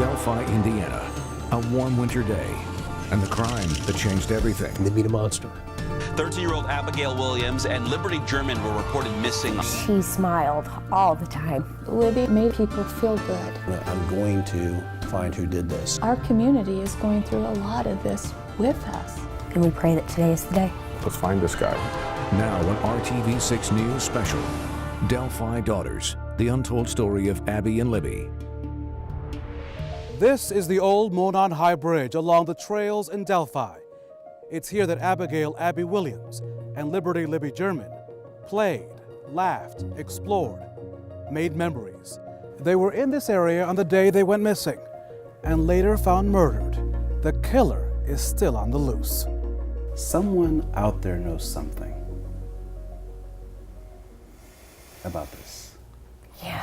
Delphi, Indiana. A warm winter day, and the crime that changed everything. They meet a monster. 13-year-old Abigail Williams and Liberty German were reported missing. She smiled all the time. Libby made people feel good. I'm going to find who did this. Our community is going through a lot of this with us. And we pray that today is the day. Let's find this guy. Now on RTV6 News Special, Delphi Daughters, the untold story of Abby and Libby. This is the old Monon High Bridge along the trails in Delphi. It's here that Abigail Abby Williams and Liberty Libby German played, laughed, explored, made memories. They were in this area on the day they went missing and later found murdered. The killer is still on the loose. Someone out there knows something about this. Yeah.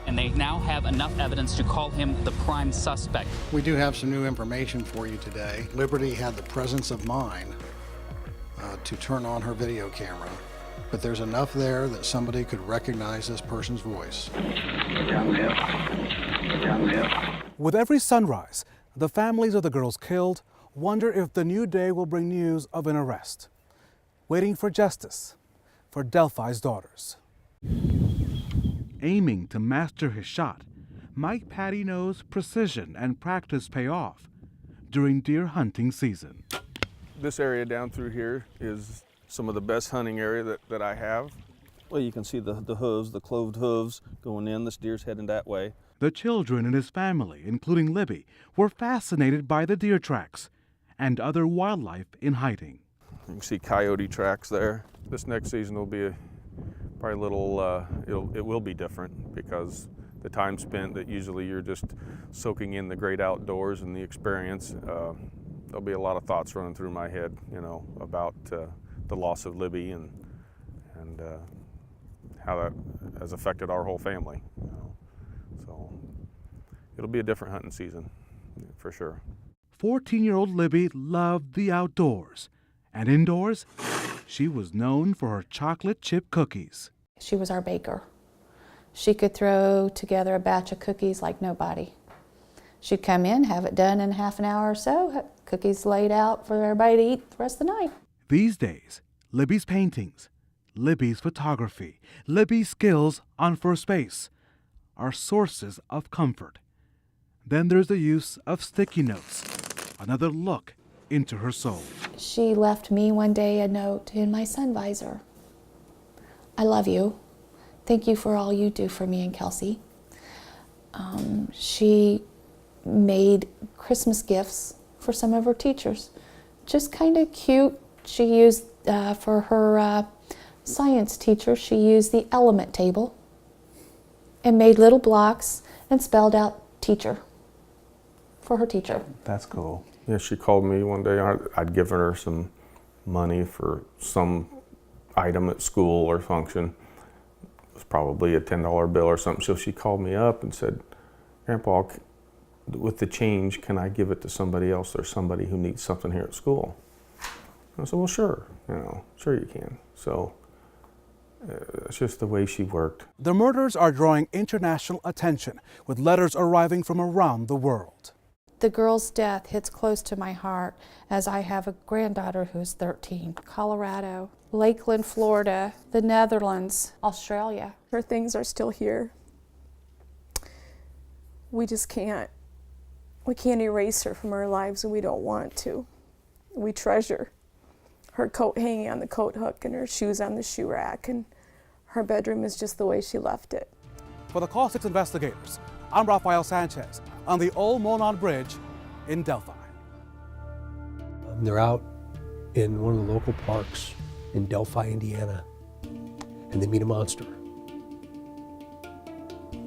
And they now have enough evidence to call him the prime suspect. We do have some new information for you today. Liberty had the presence of mind to turn on her video camera, but there's enough there that somebody could recognize this person's voice. With every sunrise, the families of the girls killed wonder if the new day will bring news of an arrest. Waiting for justice for Delphi's daughters. Aiming to master his shot, Mike Patty knows precision and practice pay off during deer hunting season. This area down through here is some of the best hunting area that I have. Well, you can see the hooves, the cloved hooves going in. This deer's heading that way. The children in his family, including Libby, were fascinated by the deer tracks and other wildlife in hiding. You can see coyote tracks there. This next season will be probably a little, it will be different because the time spent that usually you're just soaking in the great outdoors and the experience, there'll be a lot of thoughts running through my head, about the loss of Libby and how that has affected our whole family. So it'll be a different hunting season for sure. 14-year-old Libby loved the outdoors, and indoors, she was known for her chocolate chip cookies. She was our baker. She could throw together a batch of cookies like nobody. She'd come in, have it done in half an hour or so, cookies laid out for everybody to eat the rest of the night. These days, Libby's paintings, Libby's photography, Libby's skills on first base are sources of comfort. Then there's the use of sticky notes, another look into her soul. She left me one day a note in my sun visor. I love you. Thank you for all you do for me and Kelsey. She made Christmas gifts for some of her teachers. Just kind of cute. She used, for her science teacher, she used the element table and made little blocks and spelled out teacher for her teacher. That's cool. Yeah, she called me one day. I'd given her some money for some item at school or function. It was probably a $10 bill or something. So she called me up and said, "Grandpa, with the change, can I give it to somebody else or somebody who needs something here at school?" I said, "Well, sure, sure you can." So it's just the way she worked. The murders are drawing international attention, with letters arriving from around the world. The girl's death hits close to my heart, as I have a granddaughter who's 13. Colorado, Lakeland, Florida, the Netherlands, Australia. Her things are still here. We just can't. We can't erase her from our lives, and we don't want to. We treasure her coat hanging on the coat hook and her shoes on the shoe rack, and her bedroom is just the way she left it. For the Call 6 investigators, I'm Rafael Sanchez on the Old Monon Bridge in Delphi. They're out in one of the local parks in Delphi, Indiana, and they meet a monster.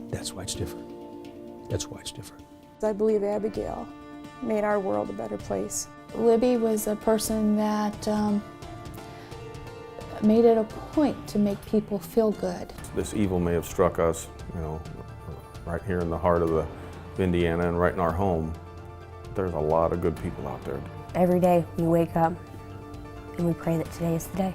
That's why it's different. That's why it's different. I believe Abigail made our world a better place. Libby was a person that made it a point to make people feel good. This evil may have struck us, right here in the heart of Indiana and right in our home. There's a lot of good people out there. Every day we wake up and we pray that today is the day.